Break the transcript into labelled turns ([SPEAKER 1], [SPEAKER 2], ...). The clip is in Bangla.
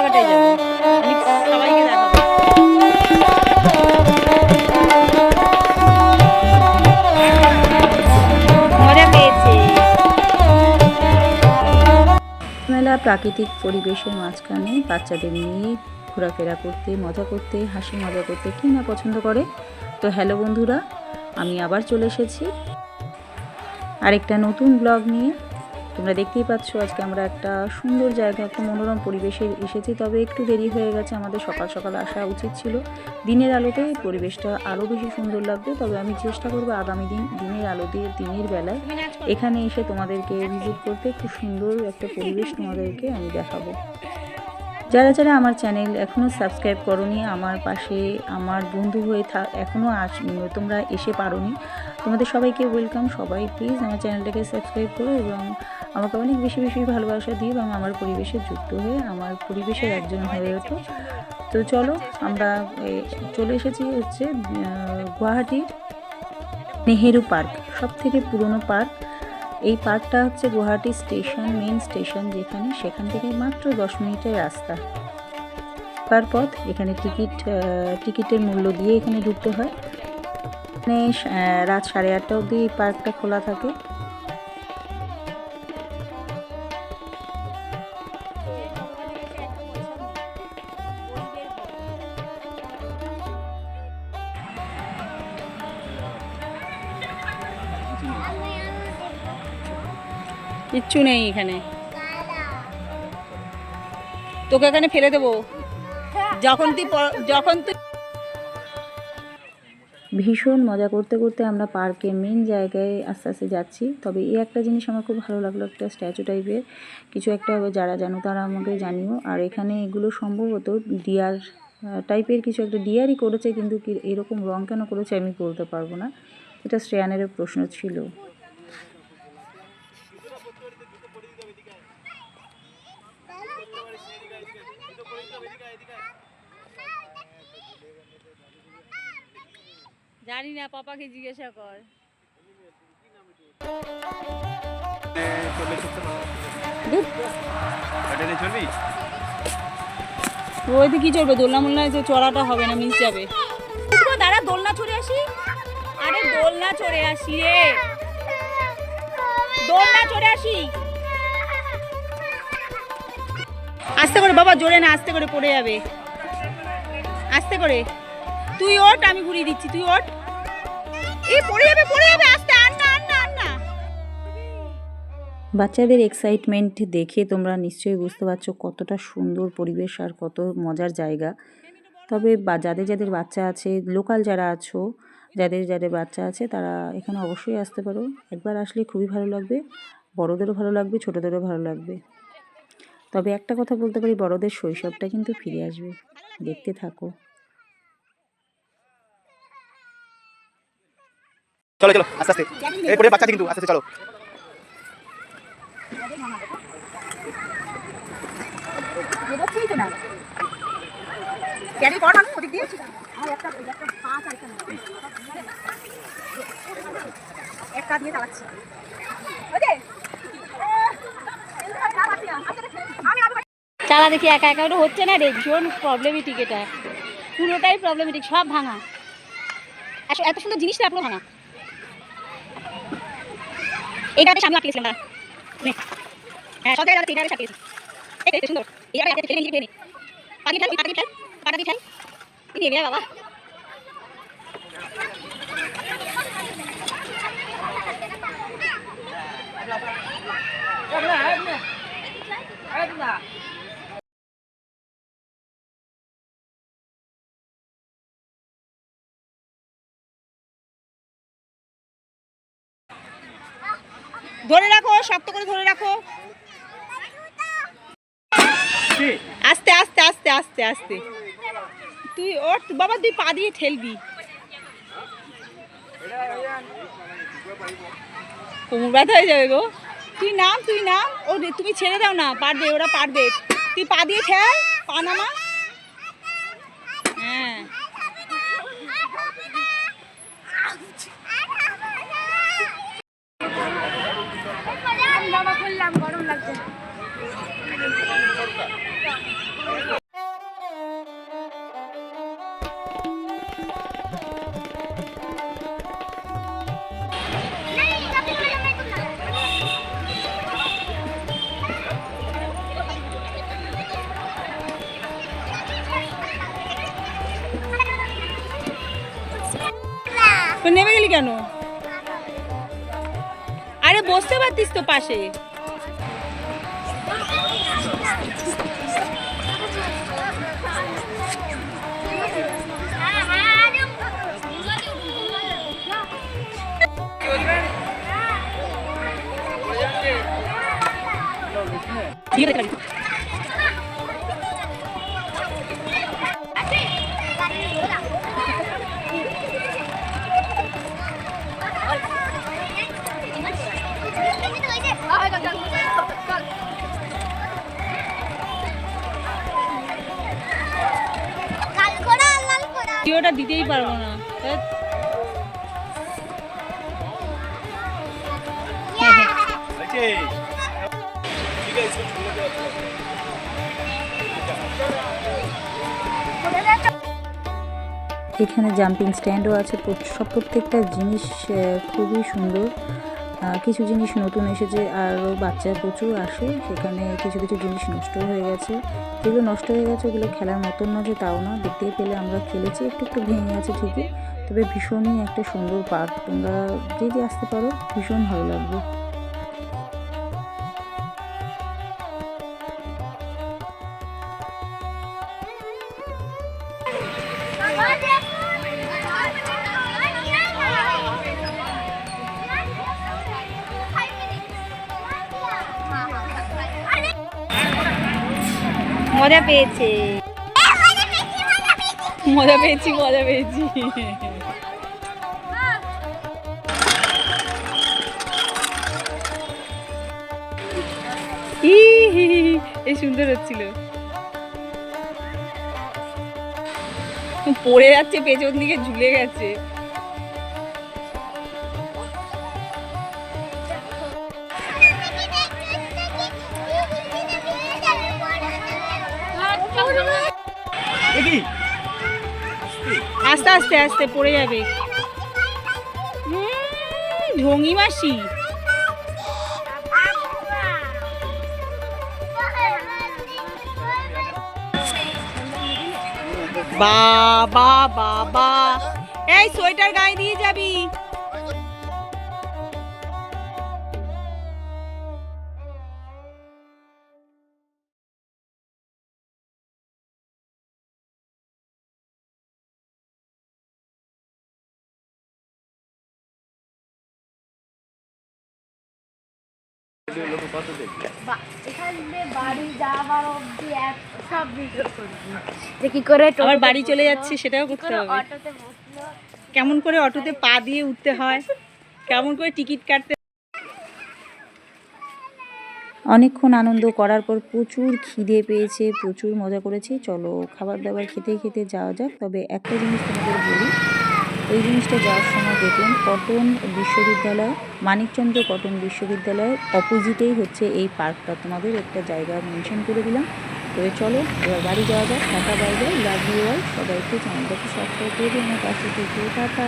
[SPEAKER 1] ঘাটে যাবো, আমি সবাইকে দেখাবো। মজা পেয়েছে। মেলা প্রাকৃতিক পরিবেশের মাঝখানে বাচ্চাদের নিয়ে ঘোরাফেরা করতে, মজা করতে, হাসি মজা করতে কি না পছন্দ করে। তো হ্যালো বন্ধুরা, আমি আবার চলে এসেছি আরেকটা নতুন ব্লগ নিয়ে। তোমরা দেখতেই পাচ্ছ আজকে আমরা একটা সুন্দর জায়গা, একটা মনোরম পরিবেশে এসেছি। তবে একটু দেরি হয়ে গেছে, আমাদের সকাল সকাল আসা উচিত ছিল। দিনের আলোতে পরিবেশটা আরও বেশি সুন্দর লাগবে। তবে আমি চেষ্টা করবো আগামী দিনের আলোতে, দিনের বেলায় এখানে এসে তোমাদেরকে ভিজিট করতে, খুব সুন্দর একটা পরিবেশ তোমাদেরকে আমি দেখাবো। যারা যারা আমার চ্যানেল এখনও সাবস্ক্রাইব করোনি, আমার পাশে আমার বন্ধু হয়ে এখনও তোমরা এসে পারোনি, তোমাদের সবাইকে ওয়েলকাম। সবাই প্লিজ আমার চ্যানেলটাকে সাবস্ক্রাইব করো এবং আমাকে অনেক বেশি বেশি ভালোবাসা দিই এবং আমার পরিবেশে যুক্ত হয়ে আমার পরিবেশের একজন হয়ে ওঠো। তো চলো, আমরা চলে এসেছি হচ্ছে গুয়াহাটির নেহেরু পার্ক, সব থেকে পুরনো পার্ক। এই পার্কটা হচ্ছে গুয়াহাটি স্টেশন, মেন স্টেশন যেখানে, সেখান থেকে মাত্র 10 মিনিটের রাস্তা। পার পথ এখানে টিকিটের মূল্য দিয়ে এখানে ঢুকতে হয়। এখানে রাত 8:30 অবধি এই পার্কটা খোলা থাকে। কিচ্ছু নেই এখানে, তোকে এখানে ফেলে দেবো যখন তুই ভীষণ মজা করতে করতে আমরা পার্কের মেন জায়গায় আস্তে আস্তে যাচ্ছি। তবে এই একটা জিনিস আমার খুব ভালো লাগলো, একটা স্ট্যাচু টাইপের কিছু একটা হবে, যারা জানো তারা আমাকে জানিও। আর এখানে এগুলো সম্ভবত ডিয়ার টাইপের কিছু একটা, ডিয়ারই করেছে, কিন্তু এরকম রং কেন করেছে আমি বলতে পারবো না। এটা শ্রেয়ানেরও প্রশ্ন ছিল। জানি না, পাপাকে জিজ্ঞাসা কর। ওইতে কি চলবে, দোলনা মোলনা যে চড়াটা হবে না, মিস যাবে। দাঁড়া, দোলনা চড়ে আসি। আরে দোলনা চড়ে আসি রে, দোলনা চড়ে আসি। আস্তে করে বাবা, জোরে না, আস্তে করে পড়ে যাবে, আস্তে করে। তুই ওঠ, আমি ঘুরিয়ে দিচ্ছি, তুই ওঠ। এই পড়ে যাবে, পড়ে যাবে, আস্তে, আর না, আর না, আর না। বাচ্চাদের এক্সাইটমেন্ট দেখে তোমরা নিশ্চয়ই বুঝতে পারছো কতটা সুন্দর পরিবেশ আর কত মজার জায়গা। তবে যাদের যাদের বাচ্চা আছে, লোকাল যারা আছো, যাদের যাদের বাচ্চা আছে, তারা এখানে অবশ্যই আসতে পারো। একবার আসলে খুবই ভালো লাগবে, বড়োদেরও ভালো লাগবে, ছোটোদেরও ভালো লাগবে। তবে একটা কথা বলতে পারি, বড়োদের শৈশবটা কিন্তু ফিরে আসবে, দেখতে থাকো।
[SPEAKER 2] চলো চলো আস্তে আস্তে, এরপরে বাচ্চা কিন্তু আস্তে আস্তে চলো।
[SPEAKER 1] চালা দেখি, একা একা হচ্ছে না রে, ভীষণ প্রবলেমেটিক, এটা পুরোটাই প্রবলেমেটিক, সব ভাঙা। এত সুন্দর জিনিসটা পুরো ভাঙা। এইটাতে সামনে আটকেছিলাম না, হ্যাঁ সব জায়গায় এইটাতে আটকেছি। এই সুন্দর, এইটা ফেলে নিয়ে ফেলে পানি ঠাই, পানি ঠাই, পানি ঠাই, কি নিয়ে বাবা। ধরে রাখো, শক্ত করে ধরে রাখো, আস্তে আস্তে আস্তে আস্তে আস্তে। তুই ওঠ বাবা, তুই পা দিয়ে ঠেলবি, কোমর ব্যথা হয়ে যাবে গো। তুই নাম, তুই নাম, ও তুমি ছেড়ে দাও না, পারবে, ওরা পারবে। তুই পা দিয়ে ঠেল, পা নামা, হ্যাঁ। জামা খুললাম, গরম লাগছে। নেমে গেলি কেন? আরে বসতে পারতিস তো পাশে। ভিডিওটা দিতেই পারবো না। এখানে জাম্পিং স্ট্যান্ডও আছে, প্রত্যেকটা জিনিস খুবই সুন্দর। কিছু জিনিস নতুন এসেছে, আরও বাচ্চা প্রচুর আসে। সেখানে কিছু কিছু জিনিস নষ্ট হয়ে গেছে, যেগুলো নষ্ট হয়ে গেছে ওগুলো খেলার মতন না যে তাও না, দেখতেই পেলে আমরা খেলেছি, একটু একটু ভেঙে গেছে ঠিকই, তবে ভীষণই একটা সুন্দর পার্ক। তোমরা যে আসতে পারো ভীষণ ভালো লাগবে। মজা পেয়েছে, মজা পেয়েছি, মজা পেয়েছি। এই সুন্দর হচ্ছিল, পড়ে যাচ্ছে, পেছন দিকে ঝুলে গেছে। আস্তে আস্তে আস্তে পড়ে যাবে। ঢঙ্গি মাসি, বাবা বাবা, এই সোয়েটার গায়ে দিয়ে যাবি। আবার বাড়ি চলে যাচ্ছে সেটাও করতে হবে। কেমন করে অটোতে পা দিয়ে উঠতে হয়, কেমন করে টিকিট কাটতে। অনেকক্ষণ আনন্দ করার পর প্রচুর খিদে পেয়েছে, প্রচুর মজা করেছি। চলো খাবার দাবার খেতে খেতে যাওয়া যাক। তবে একটা জিনিস তোমাদের বলি, এই জিনিসটা যাওয়ার সময় দেখলাম কটন বিশ্ববিদ্যালয়, মানিকচন্দ্র কটন বিশ্ববিদ্যালয়ের অপোজিটেই হচ্ছে এই পার্কটা। তোমাদের একটা জায়গা মেনশন করে দিলাম। তবে চলো এবার বাড়ি যাওয়া যাক। Tata, bye bye, love you all. সবাইকে চ্যানেলটাকে সাবস্ক্রাইব করে দিও, আমার পাশে থেকে টাটা।